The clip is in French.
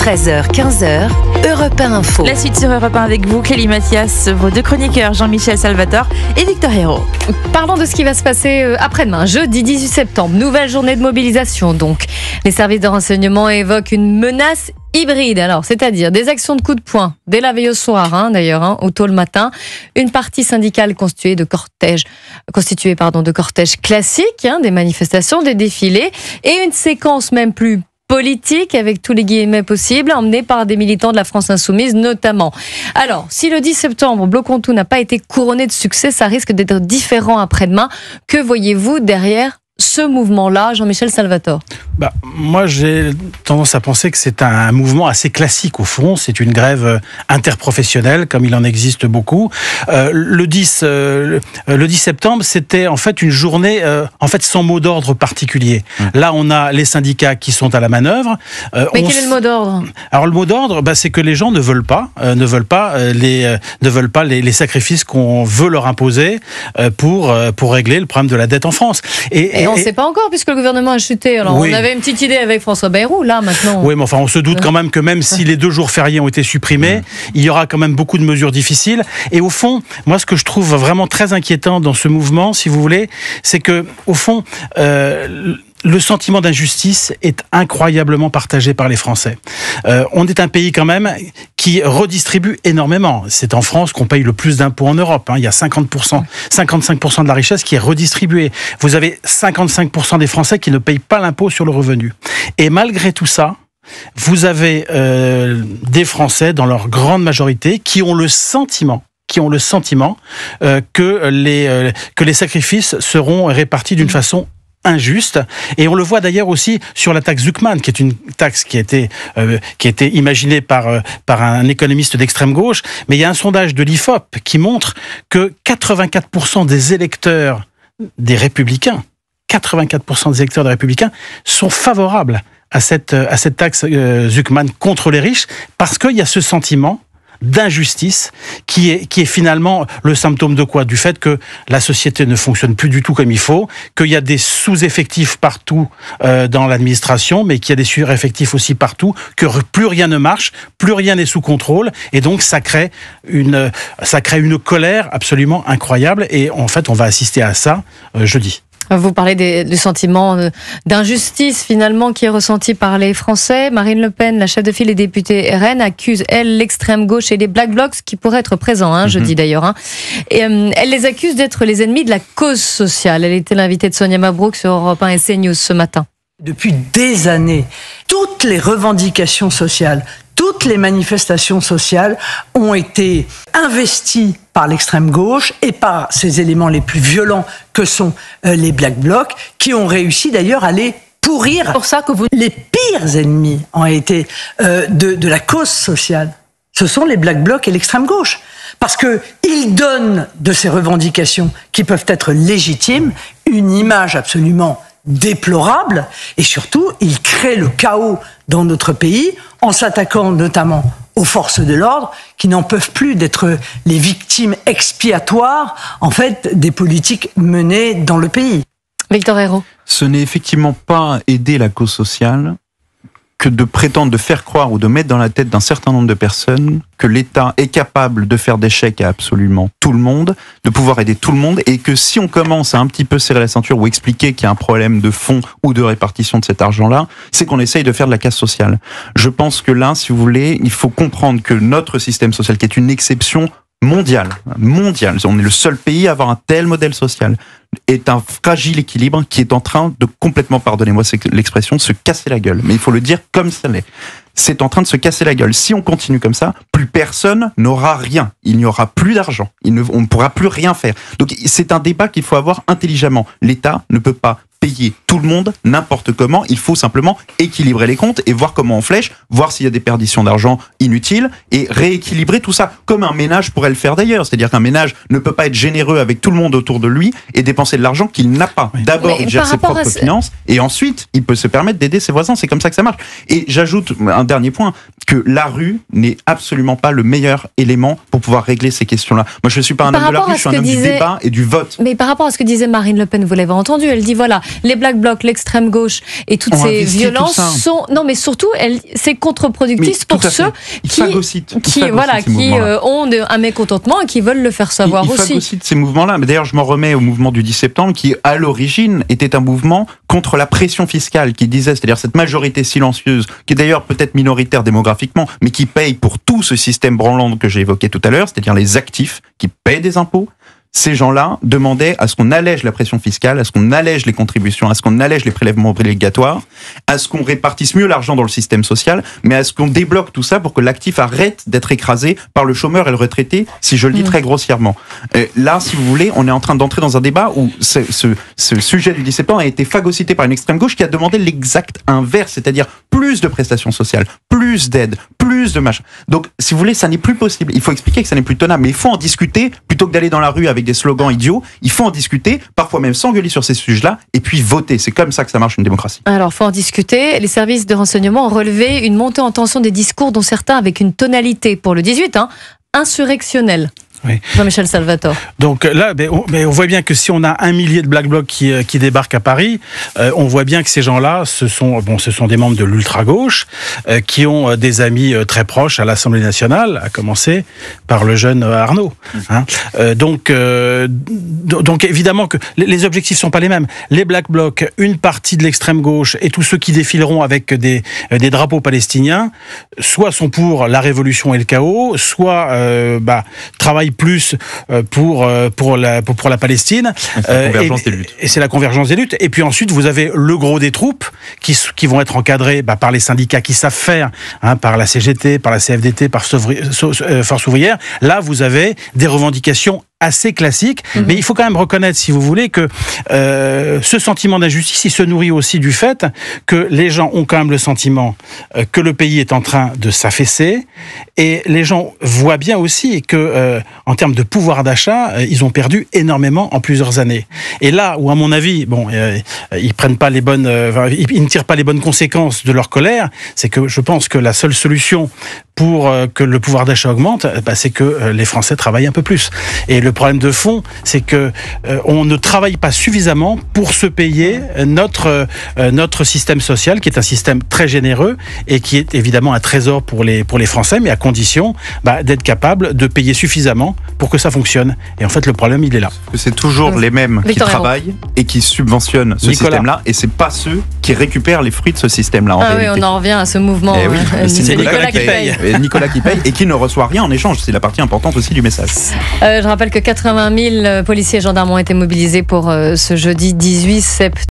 13h-15h, Europe 1 Info. La suite sur Europe 1 avec vous, Clélie Mathias, vos deux chroniqueurs, Jean-Michel Salvatore et Victor Hérault. Parlons de ce qui va se passer après-demain, jeudi 18 septembre. Nouvelle journée de mobilisation donc. Les services de renseignement évoquent une menace hybride, alors, c'est-à-dire des actions de coups de poing dès la veille au soir, d'ailleurs, ou tôt le matin. Une partie syndicale constituée de cortèges classiques, des manifestations, des défilés, et une séquence même plus politique, avec tous les guillemets possibles, emmenée par des militants de la France Insoumise notamment. Alors, si le 10 septembre, Bloc Ontout n'a pas été couronné de succès, ça risque d'être différent après-demain. Que voyez-vous derrière ce mouvement-là, Jean-Michel Salvatore? Moi, j'ai tendance à penser que c'est un mouvement assez classique au fond. C'est une grève interprofessionnelle, comme il en existe beaucoup. Le 10 septembre, c'était en fait une journée sans mot d'ordre particulier. Là, on a les syndicats qui sont à la manœuvre. Mais quel est le mot d'ordre? Alors le mot d'ordre, c'est que les gens ne veulent pas les sacrifices qu'on veut leur imposer pour régler le problème de la dette en France. Et on ne sait pas encore, puisque le gouvernement a chuté. Alors, oui. On avait une petite idée avec François Bayrou, là, maintenant. Oui, mais enfin, on se doute quand même que même si les 2 jours fériés ont été supprimés, il y aura quand même beaucoup de mesures difficiles. Et au fond, moi, ce que je trouve vraiment très inquiétant dans ce mouvement, si vous voulez, c'est que, au fond, le sentiment d'injustice est incroyablement partagé par les Français. On est un pays quand même qui redistribue énormément. C'est en France qu'on paye le plus d'impôts en Europe. Il y a 55% de la richesse qui est redistribuée. Vous avez 55% des Français qui ne payent pas l'impôt sur le revenu. Et malgré tout ça, vous avez des Français, dans leur grande majorité, qui ont le sentiment que les sacrifices seront répartis d'une façon injuste. Et on le voit d'ailleurs aussi sur la taxe Zuckman, qui est une taxe qui a été imaginée par un économiste d'extrême gauche. Mais il y a un sondage de l'IFOP qui montre que 84% des électeurs des Républicains, sont favorables à cette taxe Zuckman contre les riches, parce qu'il y a ce sentiment d'injustice qui est finalement le symptôme de quoi? Du fait que la société ne fonctionne plus du tout comme il faut, qu'il y a des sous-effectifs partout dans l'administration, mais qu'il y a des sur-effectifs aussi partout, que plus rien ne marche, plus rien n'est sous contrôle, et donc ça crée une colère absolument incroyable, et en fait on va assister à ça jeudi. Vous parlez du sentiment d'injustice finalement qui est ressenti par les Français. Marine Le Pen, la chef de file des députés RN, accuse, elle, l'extrême gauche et les Black Blocs qui pourraient être présents, jeudi d'ailleurs. Et elle les accuse d'être les ennemis de la cause sociale. Elle était l'invitée de Sonia Mabrouk sur Europe 1 et CNews ce matin. Depuis des années, toutes les revendications sociales, toutes les manifestations sociales ont été investies par l'extrême gauche et par ces éléments les plus violents que sont les Black Blocs, qui ont réussi d'ailleurs à les pourrir. C'est pour ça que les pires ennemis ont été de la cause sociale. Ce sont les Black Blocs et l'extrême gauche. Parce qu'ils donnent de ces revendications qui peuvent être légitimes une image absolument déplorable, et surtout, ils créent le chaos dans notre pays en s'attaquant notamment aux forces de l'ordre qui n'en peuvent plus d'être les victimes expiatoires, en fait, des politiques menées dans le pays. Victor Hérault. Ce n'est effectivement pas aider la cause sociale que de prétendre de faire croire ou de mettre dans la tête d'un certain nombre de personnes que l'État est capable de faire des chèques à absolument tout le monde, de pouvoir aider tout le monde, et que si on commence à un petit peu serrer la ceinture ou expliquer qu'il y a un problème de fond ou de répartition de cet argent-là, c'est qu'on essaye de faire de la casse sociale. Je pense que là, si vous voulez, il faut comprendre que notre système social, qui est une exception mondiale, on est le seul pays à avoir un tel modèle social, est un fragile équilibre qui est en train de complètement, pardonnez-moi l'expression, se casser la gueule. Mais il faut le dire comme ça l'est. C'est en train de se casser la gueule. Si on continue comme ça, plus personne n'aura rien. Il n'y aura plus d'argent. On ne pourra plus rien faire. Donc c'est un débat qu'il faut avoir intelligemment. L'État ne peut pas payer tout le monde n'importe comment. Il faut simplement équilibrer les comptes et voir comment on flèche, voir s'il y a des perditions d'argent inutiles et rééquilibrer tout ça, comme un ménage pourrait le faire d'ailleurs. C'est-à-dire qu'un ménage ne peut pas être généreux avec tout le monde autour de lui et dépenser de l'argent qu'il n'a pas. D'abord, il gère ses propres finances et ensuite, il peut se permettre d'aider ses voisins. C'est comme ça que ça marche. Et j'ajoute un dernier point. que la rue n'est absolument pas le meilleur élément pour pouvoir régler ces questions-là. Moi, je ne suis pas un homme de la rue, je suis un homme du débat et du vote. Mais par rapport à ce que disait Marine Le Pen, vous l'avez entendu, elle dit voilà, les Black Blocs, l'extrême gauche et toutes ces violences sont... Non, mais surtout, c'est contre-productif pour ceux qui ont un mécontentement et qui veulent le faire savoir aussi. Ils phagocytent ces mouvements-là. Mais d'ailleurs, je m'en remets au mouvement du 10 septembre qui, à l'origine, était un mouvement contre la pression fiscale qui disait, c'est-à-dire cette majorité silencieuse, qui est d'ailleurs peut-être minoritaire démographiquement, mais qui paye pour tout ce système branlant que j'ai évoqué tout à l'heure, c'est-à-dire les actifs qui payent des impôts. Ces gens-là demandaient à ce qu'on allège la pression fiscale, à ce qu'on allège les contributions, à ce qu'on allège les prélèvements obligatoires, à ce qu'on répartisse mieux l'argent dans le système social, mais à ce qu'on débloque tout ça pour que l'actif arrête d'être écrasé par le chômeur et le retraité, si je le dis très grossièrement. Là, si vous voulez, on est en train d'entrer dans un débat où ce sujet du 10 septembre a été phagocyté par une extrême gauche qui a demandé l'exact inverse, c'est-à-dire plus de prestations sociales, plus d'aide, plus de machin. Donc, si vous voulez, ça n'est plus possible. Il faut expliquer que ça n'est plus tenable, mais il faut en discuter plutôt que d'aller dans la rue avec des slogans idiots. Il faut en discuter, parfois même s'engueuler sur ces sujets-là, et puis voter. C'est comme ça que ça marche une démocratie. Alors, il faut en discuter. Les services de renseignement ont relevé une montée en tension des discours, dont certains avec une tonalité, pour le 18, insurrectionnelle. Oui. Jean-Michel Salvatore. Donc là, on voit bien que si on a 1 millier de Black Blocs qui débarquent à Paris, on voit bien que ces gens-là, ce sont des membres de l'ultra-gauche qui ont des amis très proches à l'Assemblée nationale, à commencer par le jeune Arnaud. Donc évidemment que les objectifs sont pas les mêmes. Les Black Blocs, une partie de l'extrême gauche et tous ceux qui défileront avec des drapeaux palestiniens, soit sont pour la révolution et le chaos, soit travaillent plus pour la Palestine. Et c'est la convergence des luttes. Et puis ensuite, vous avez le gros des troupes qui vont être encadrées par les syndicats qui savent faire, par la CGT, par la CFDT, par Force ouvrière. Là, vous avez des revendications assez classique, mais il faut quand même reconnaître, si vous voulez, que ce sentiment d'injustice, il se nourrit aussi du fait que les gens ont quand même le sentiment que le pays est en train de s'affaisser, et les gens voient bien aussi que, en termes de pouvoir d'achat, ils ont perdu énormément en plusieurs années. Et là où, à mon avis, ils prennent pas les bonnes, ils ne tirent pas les bonnes conséquences de leur colère, c'est que je pense que la seule solution pour que le pouvoir d'achat augmente, c'est que les Français travaillent un peu plus. Et le problème de fond, c'est que on ne travaille pas suffisamment pour se payer notre système social, qui est un système très généreux et qui est évidemment un trésor pour les Français, mais à condition d'être capable de payer suffisamment pour que ça fonctionne. Et en fait, le problème, il est là. C'est toujours les mêmes qui travaillent et qui subventionnent ce système-là, et c'est pas ceux qui récupèrent les fruits de ce système-là. Oui, on en revient à ce mouvement. C'est Nicolas qui paye. Nicolas qui paye et qui ne reçoit rien en échange. C'est la partie importante aussi du message. Je rappelle que 80 000 policiers et gendarmes ont été mobilisés pour ce jeudi 18 septembre.